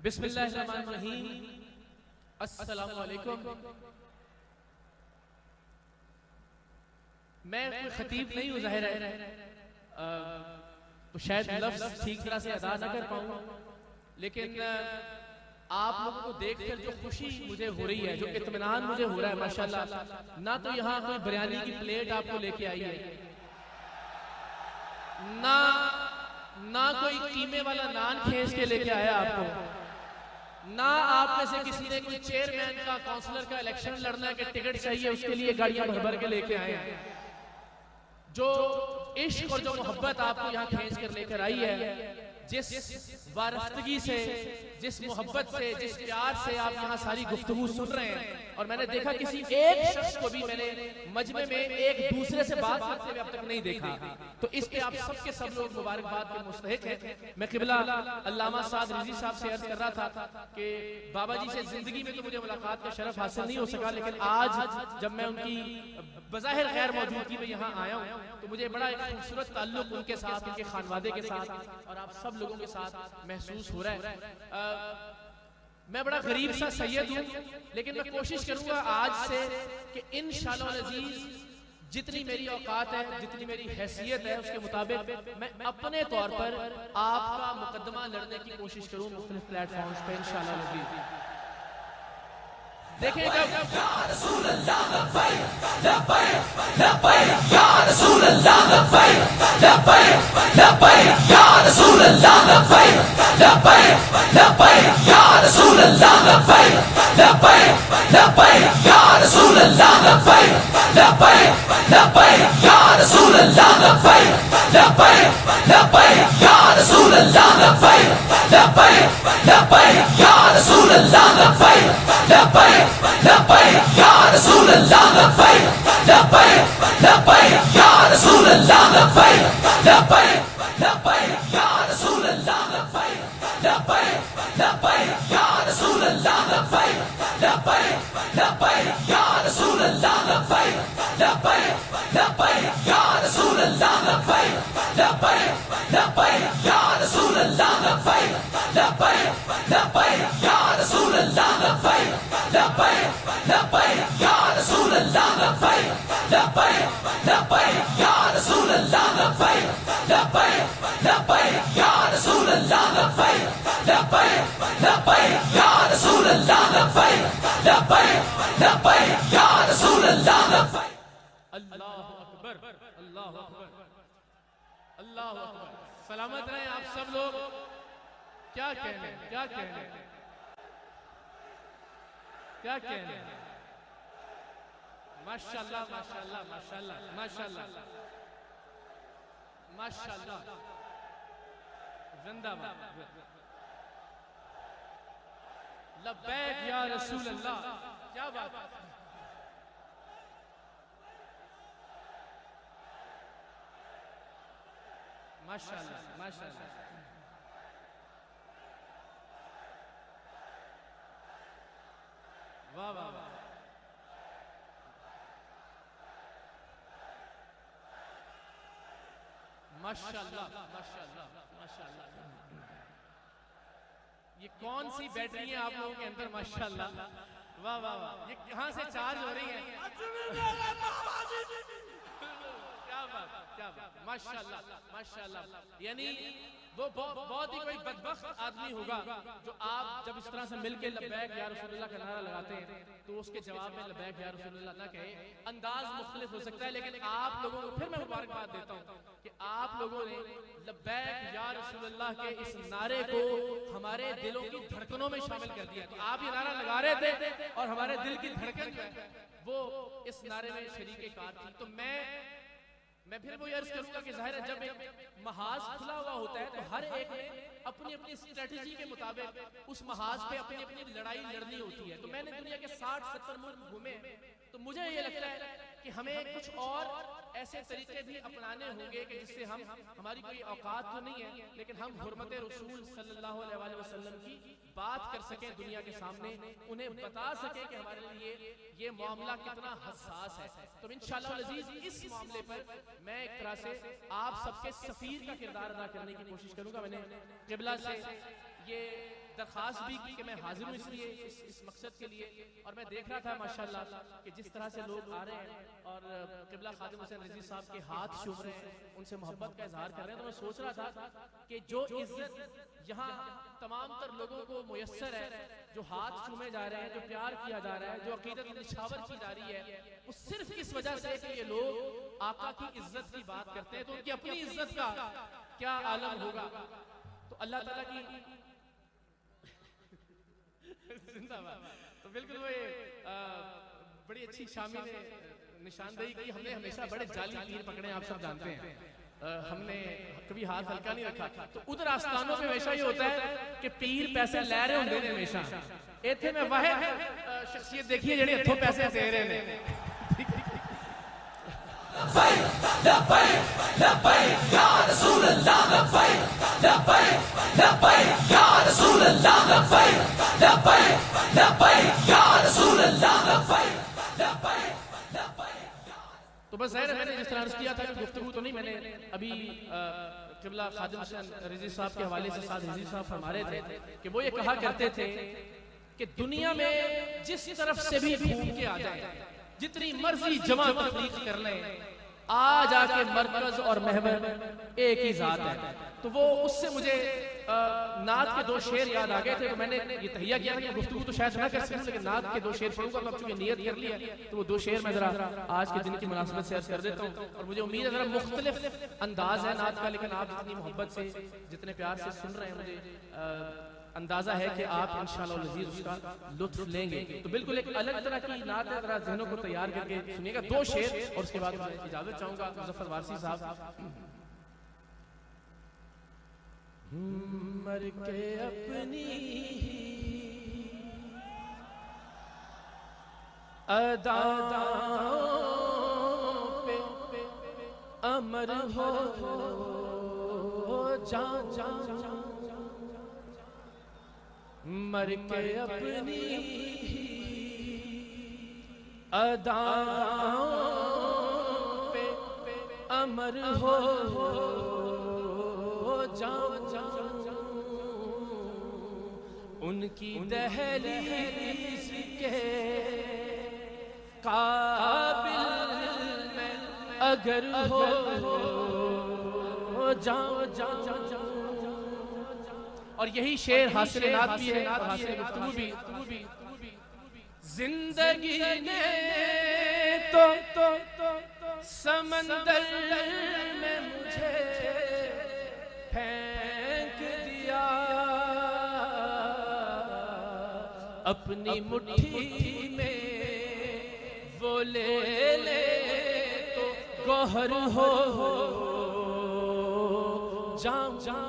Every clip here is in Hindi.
बिस्मिल्लाहिर्रहमानिर्रहीम। अस्सलामु अलैकुम। मैं कोई खतीब नहीं हूँ, ज़ाहिर है तो शायद लफ्ज़ ठीक तरह से अदा न कर पाऊँ, लेकिन आप लोगों को देखकर जो खुशी मुझे हो रही है, जो इत्मीनान मुझे हो रहा है माशाल्लाह, ना तो यहाँ कोई बिरयानी की प्लेट आपको लेके आई है, ना कोई कीमे वाला नान खींच के लेके आया आपको, ना आप में से किसी ने कोई चेयरमैन का, काउंसलर का इलेक्शन लड़ना के टिकट चाहिए उसके लिए गाड़ियां भर भर के लेके आए हैं। जो इश्क और जो मोहब्बत आपको यहाँ खींच कर लेकर आई है, जिस वारफ्तगी से, जिस मोहब्बत से, जिस प्यार से आप यहाँ सारी गुफ्तगू सुन रहे हैं, और मैंने देखा किसी एक शख्स को भी मैंने मजमे में एक दूसरे से बात करते हुए अब तक नहीं देखा, तो इस पे आप सबके सब लोग मुबारकबाद के मुस्तहिक हैं। मैं क़िबला अल्लामा साद रिज़वी साहब से अर्ज कर रहा था कि बाबा जी से जिंदगी में तो मुझे मुलाकात का शरफ हासिल नहीं हो सका, लेकिन आज जब मैं उनकी बज़ाहिर गैर मौजूदगी में यहाँ आया हूँ तो मुझे बड़ा एक खूबसूरत ताल्लुक उनके साथ, उनके खानवादे के साथ और आप सब लोगों के साथ महसूस हो रहा है। मैं बड़ा गरीब सा सैयद हूँ, लेकिन मैं कोशिश करूंगा आज से कि इंशाअल्लाह अज़ीज जितनी मेरी औकात है, जितनी मेरी हैसियत है, उसके मुताबिक मैं अपने तौर पर आपका मुकदमा लड़ने की कोशिश करूँ मुख्तलिफ प्लेटफॉर्म्स पे इंशाअल्लाह अज़ीज। देखें सलामत रहें आप सब लोग। क्या कहने, क्या कहने, क्या कहने। माशाल्लाह माशाल्लाह माशाल्लाह माशाल्लाह माशाल्लाह, जिंदाबाद। लब्बैक या रसूल अल्लाह, क्या बात है। माशाल्लाह माशाल्लाह, वाह वाह वाह, माशाल्लाह माशाल्लाह माशाल्लाह। ये कौन सी बैटरी है आप लोगों के अंदर, माशाल्लाह, वाह वाह वाह। ये कहां से चार्ज हो रही है, क्या बात, क्या बात, माशाल्लाह माशाल्लाह। यानी वो बहुत ही कोई बदबख्त आदमी होगा जो आप जब इस तरह से मिलके लब्बैक या रसूलुल्लाह का नारा लगाते हैं तो उसके जवाब में लब्बैक या रसूलुल्लाह ना कहे। अंदाज मुख्तलिफ हो सकता है, लेकिन आप लोगों को फिर मैं मुबारकबाद देता हूँ कि आप लोगों ने लब्बैक या रसूलुल्लाह के इस नारे को हमारे दिलों की धड़कनों में शामिल कर दिया। तो आप ये नारा लगा रहे थे और हमारे दिल की धड़कन जो है वो इस नारे में शरीके कार थी। तो मैं फिर वो अर्ज करूंगा कि जाहिर है जब एक महाज खुला हुआ होता है तो हर एक ने अपनी अपनी स्ट्रेटजी के मुताबिक उस महाज पे अपनी अपनी लड़ाई लड़नी होती है। तो मैंने दुनिया के 60-70 मुल्क घूमे, तो मुझे ये लगता है कि हमें कुछ और ऐसे तरीके भी अपनाने होंगे कि जिससे हम, हमारी कोई औकात तो नहीं है, लेकिन हम हुर्मत रसूल सल्लल्लाहु अलैहि वसल्लम की बात कर सकें दुनिया के सामने, उन्हें बता सकें कि हमारे लिए ये मामला कितना हसास है। तो इंशाअल्लाह अज़ीज इस मामले पर मैं एक तरह से आप सबके सफीर का किरदार अदा करने की कोशिश करूंगा। मैंने क़िबला से ये दरखास्त भी की कि मैं हाजिर हूँ इसलिए इस मकसद के लिए। और मैं देख रहा था माशाल्लाह कि जिस तरह से लोग आ रहे हैं और क़िबला खादिम हुसैन रिजवी साहब के हाथ चूम रहे हैं, उनसे मोहब्बत का इजहार कर रहे हैं, तो मैं सोच रहा था कि जो इज्जत यहाँ तमाम तर लोगों को मुयस्सर है, जो हाथ चूमे जा रहे हैं, जो प्यार किया जा रहा है, जो अकीदत निछावर की जा रही है, वो सिर्फ इस वजह से कि ये लोग आका की इज्जत की बात करते हैं, तो उनकी अपनी इज्जत का क्या आलम होगा। तो अल्लाह ताला की जिंदाबाद। तो बिल्कुल वो बड़ी अच्छी शामी ने निशानदेही की। हमने हमेशा बड़े जाली पीर पकड़े, आप सब जानते हैं, हमने कभी हाथ हल्का नहीं रखा। तो उधर आस्थानों पे हमेशा ये होता है कि पीर पैसे ले रहे होंगे ने हमेशा। इत्थे में वाहिद शख्सियत देखिए जेड़ी इत्थों पैसे दे रहे ने। लब्बैक लब्बैक लब्बैक या रसूल अल्लाह, लब्बैक लब्बैक लब्बैक या रसूल अल्लाह, लब्बैक लब्बैक लब्बैक या रसूल अल्लाह, लब्बैक लब्बैक लब्बैक। तो बस ज़ाहिर है मैंने जिस तरह अर्ज़ किया था कि गुफ्तगू तो नहीं, मैंने अभी क़िबला खादिम हुसैन रिज़वी साहब के हवाले से साथ रिज़वी साहब फरमा रहे थे कि वो ये कहा करते थे कि दुनिया में जिस तरफ से भी घूम के आ जाए, जितनी मर्जी जमा तफरीक कर लें, आज आके मरकज और महवर एक ही जात है। तो वो उससे मुझे नात के 2 शेर याद आ गए थे। तो मैंने ये तहिया किया था कि गुफ्तगू तो शायद ना कर सकूं, लेकिन नात के 2 शेर पढ़ूंगा। तो अब चूंकि नियत कर लिया तो वो 2 शेर मैं जरा आज के दिन की मुनासिबत से अर्ज कर देता हूँ। और मुझे उम्मीद है जरा मुख्तलिफ अंदाज है नात का, लेकिन आप जितनी मोहब्बत से, जितने प्यार से सुन रहे हैं, मुझे अंदाजा है कि आप इंशाअल्लाह अज़ीज़ उसका लुत्फ लेंगे। तो बिल्कुल एक अलग तरह की नात है, जरा ज़हनों को तैयार करके सुनिएगा। 2 शेर और उसके बाद मैं इजाजत चाहूंगा मुज़फ़्फ़र वारसी साहब। मर के अपनी अदाओं पे अमर हो जा जा, मर के अपनी अदाओं पे अमर हो जा जा, उनकी दहलीज़ के काबिल में अगर हो जा जा जा। और यही शेर हासिल नात भी है, हासिल गुफ्तगू भी। जिंदगी ने तो समंदर में मुझे फेंक दिया, अपनी मुट्ठी में वो ले तो गौहर हो जाऊं जाऊं।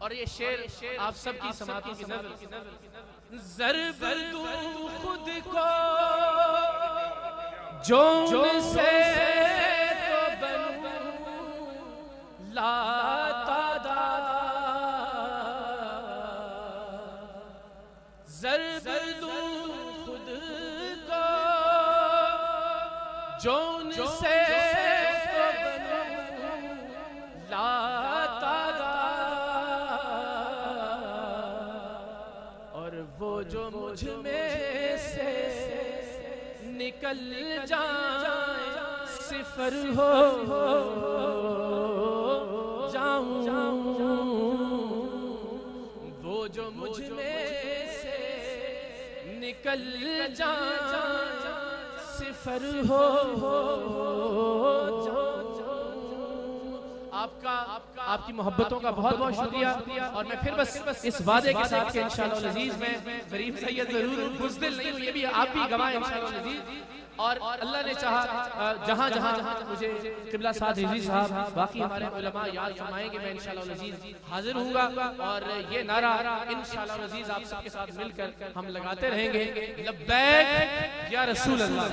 और ये शेर आप सबकी समातों की नज़र ज़र्ब दूं खुद को जोन से तो बनूं लातादाद, ज़र्ब दूं खुद को जोन से तो बनूं लातादाद, और वो जो मुझ में से निकल जाए सिफर हो जाऊं, वो जो मुझ में से निकल जाए सिफर हो आपकी मोहब्बतों का बहुत बहुत शुक्रिया। और मैं फिर बस इस वादे के साथ कि इंशाअल्लाह अज़ीज़ में ग़रीब सैयद जरूर बुज़दिल नहीं हूँ, ये भी आप भी गवाह इंशाअल्लाह अज़ीज़। और अल्लाह ने चाहा जहाँ जहाँ मुझे क़िबला साद रिज़वी साहब बाकी हमारे उलमा याद फरमाएंगे, मैं इंशाअल्लाह अज़ीज़ हाजिर हूँगा। और ये नारा इंशाअल्लाह अज़ीज़ आप सबके साथ मिलकर हम लगाते रहेंगे, लब्बैक या रसूल अल्लाह।